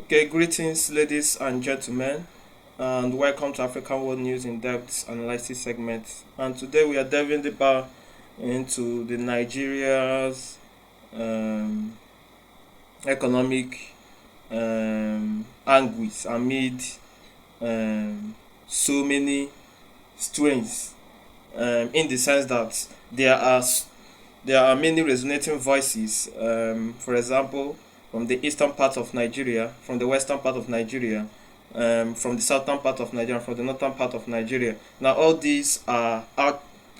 Okay, greetings, ladies and gentlemen, and welcome to African World News in Depth Analysis segment. And today we are delving deeper into the Nigeria's economic anguish amid so many strains. In the sense that there are many resonating voices. For example, from the eastern part of Nigeria, from the western part of Nigeria, from the southern part of Nigeria, from the northern part of Nigeria. Now, all these are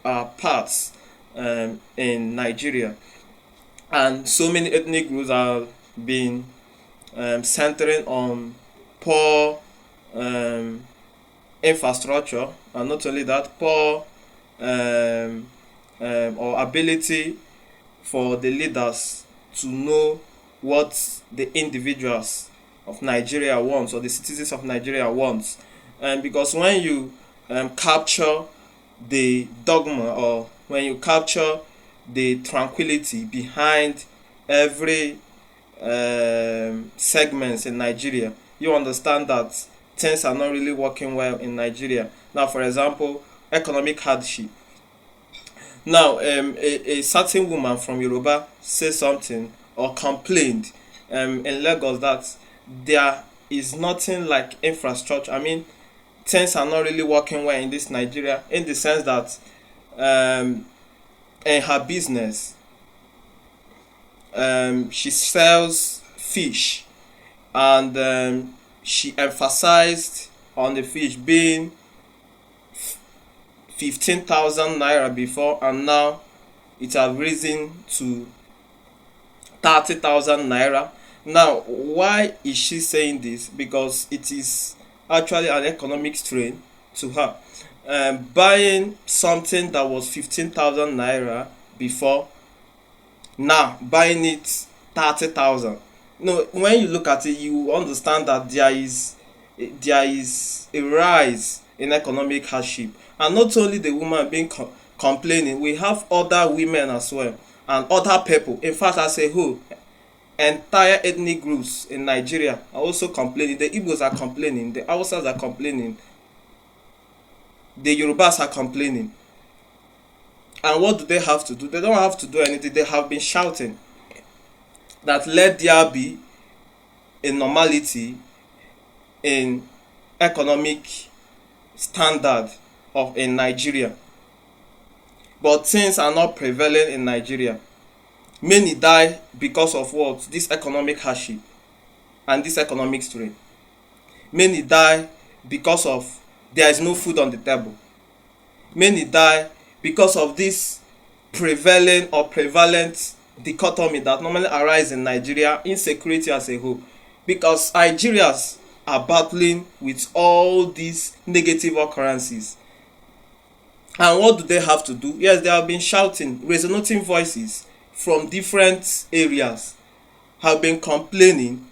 parts in Nigeria, and so many ethnic groups have been centering on poor infrastructure, and not only that, poor or ability for the leaders to know what the individuals of Nigeria wants, or the citizens of Nigeria wants. Because when you capture the dogma, or when you capture the tranquility behind every segments in Nigeria, you understand that things are not really working well in Nigeria. Now, for example, economic hardship. Now, a certain woman from Yoruba said something or complained in Lagos that there is nothing like infrastructure. I mean, things are not really working well in this Nigeria, in the sense that in her business, she sells fish, and she emphasized on the fish being 15,000 naira before, and now it has risen to 30,000 naira. Now, why is she saying this? Because it is actually an economic strain to her. Buying something that was 15,000 naira before, now buying it 30,000. No, when you look at it, you understand that there is a rise in economic hardship, and not only the woman being complaining, we have other women as well, and other people. In fact, as a whole, entire ethnic groups in Nigeria are also complaining. The Igbos are complaining, the Hausas are complaining, the Yorubas are complaining. And what do they have to do? They don't have to do anything. They have been shouting that let there be a normality in economic standard in Nigeria. But things are not prevalent in Nigeria. Many die because of what? This economic hardship and this economic strain. Many die because of there is no food on the table. Many die because of this prevalent dichotomy that normally arises in Nigeria, insecurity as a whole. Because Nigerians are battling with all these negative occurrences. And what do they have to do? Yes, they have been shouting, resonating voices from different areas have been complaining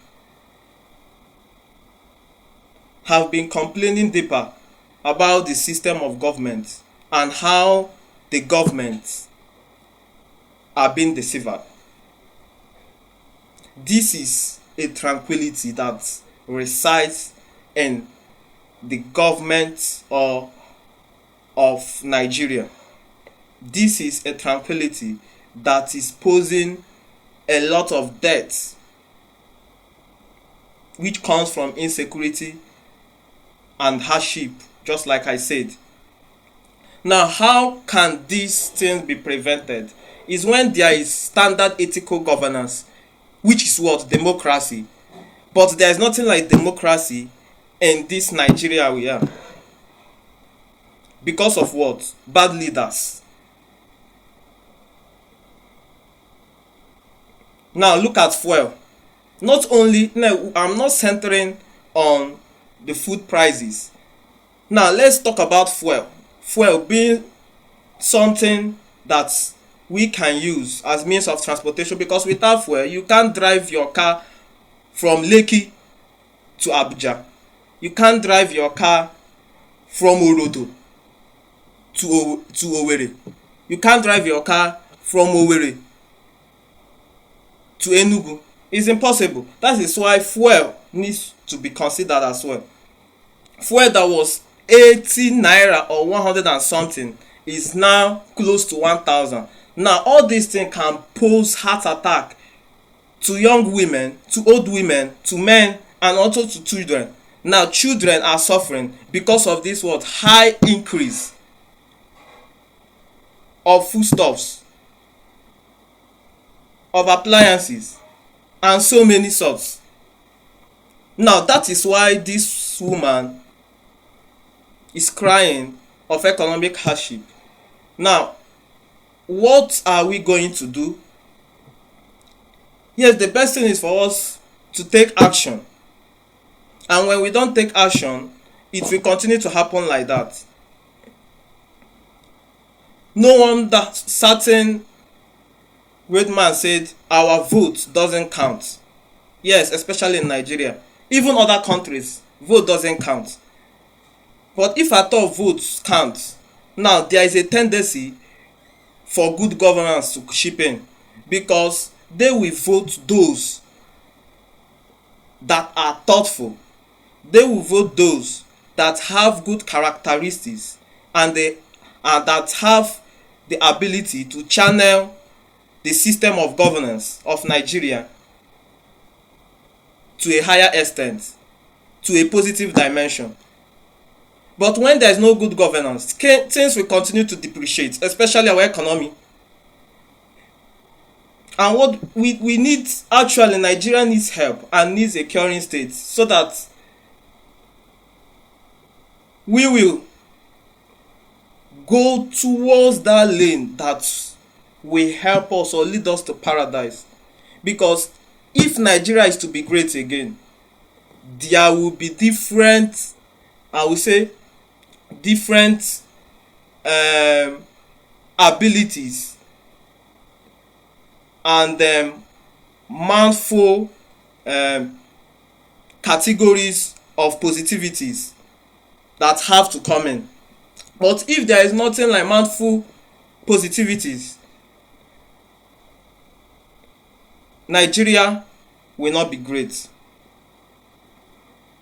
deeper about the system of government and how the government are being deceived. This is a tranquility that resides in the government of Nigeria. This is a tranquility that is posing a lot of debt, which comes from insecurity and hardship, just like I said. Now, how can these things be prevented? Is when there is standard ethical governance, which is what? Democracy. But there is nothing like democracy in this Nigeria we are. Because of what? Bad leaders. Now look at fuel. Not only, no, I'm not centering on the food prices. Now let's talk about fuel. Fuel being something that we can use as means of transportation, because without fuel you can't drive your car from Lekki to Abuja. You can't drive your car from Orodo to Owerri. You can't drive your car from Owerri to Enugu. It's impossible. That is why fuel needs to be considered as well. Fuel that was 80 naira or 100 and something is now close to 1,000. Now all these things can pose heart attack to young women, to old women, to men, and also to children. Now children are suffering because of this what? High increase of foodstuffs, of appliances, and so many sorts. Now that is why this woman is crying of economic hardship. Now, what are we going to do? Yes, the best thing is for us to take action. And when we don't take action, it will continue to happen like that. No wonder certain great man said our vote doesn't count. Yes, especially in Nigeria. Even other countries, vote doesn't count. But if at all votes count, now there is a tendency for good governance to chip in, because they will vote those that are thoughtful. They will vote those that have good characteristics, and that have the ability to channel the system of governance of Nigeria to a higher extent, to a positive dimension. But when there is no good governance, things will continue to depreciate, especially our economy. And what we need, actually, Nigeria needs help and needs a curing state, so that we will go towards that lane that will help us or lead us to paradise. Because if Nigeria is to be great again, there will be different, I will say, different abilities and mindful categories of positivities that have to come in. But if there is nothing like mindful positivities, Nigeria will not be great.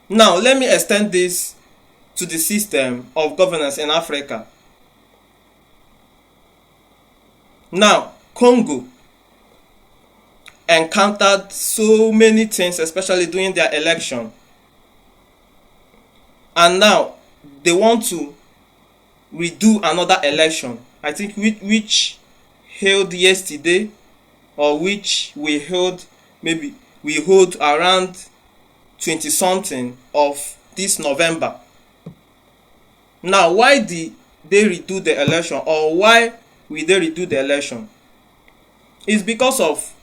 Now let me extend this to the system of governance in Africa. Now, Congo encountered so many things, especially during their election. And now they want to redo another election. I think which held yesterday, or which we held, maybe we hold around 20 something of this November. Now, why did they redo the election, or why will they redo the election? It's because of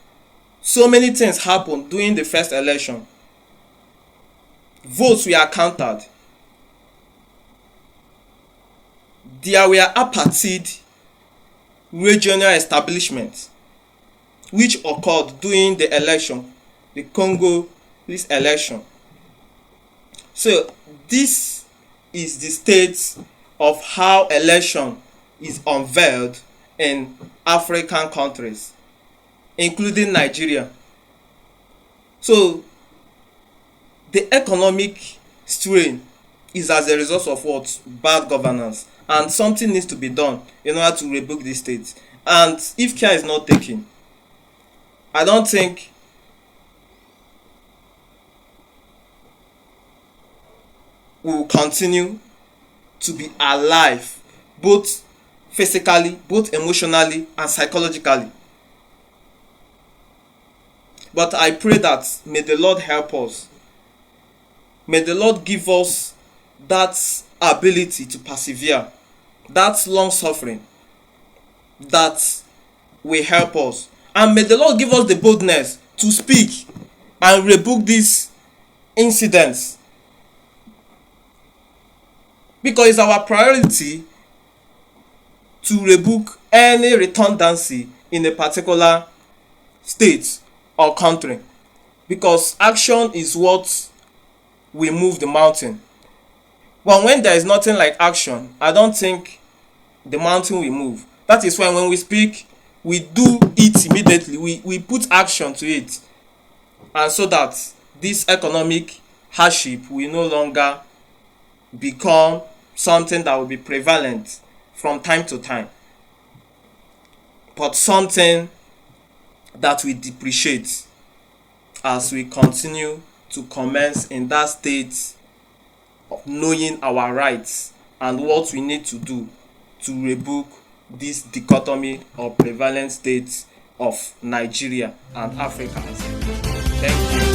so many things happened during the first election. Votes were counted. There were apartheid regional establishments which occurred during the election, the Congolese election. So this is the state of how election is unveiled in African countries, including Nigeria. So the economic strain is as a result of what? Bad governance. And something needs to be done in order to rebuild this state. And if care is not taken, I don't think we will continue to be alive, both physically, both emotionally and psychologically. But I pray that may the Lord help us. May the Lord give us that ability to persevere, that long suffering that will help us. And may the Lord give us the boldness to speak and rebuke these incidents. Because it's our priority to rebuke any redundancy in a particular state or country. Because action is what will move the mountain. But when there is nothing like action, I don't think the mountain will move. That is why when we speak, we do it immediately. We put action to it. And so that this economic hardship will no longer become something that will be prevalent from time to time, but something that will depreciate as we continue to commence in that state of knowing our rights and what we need to do to rebuke this dichotomy or prevalent states of Nigeria and Africa. Thank you.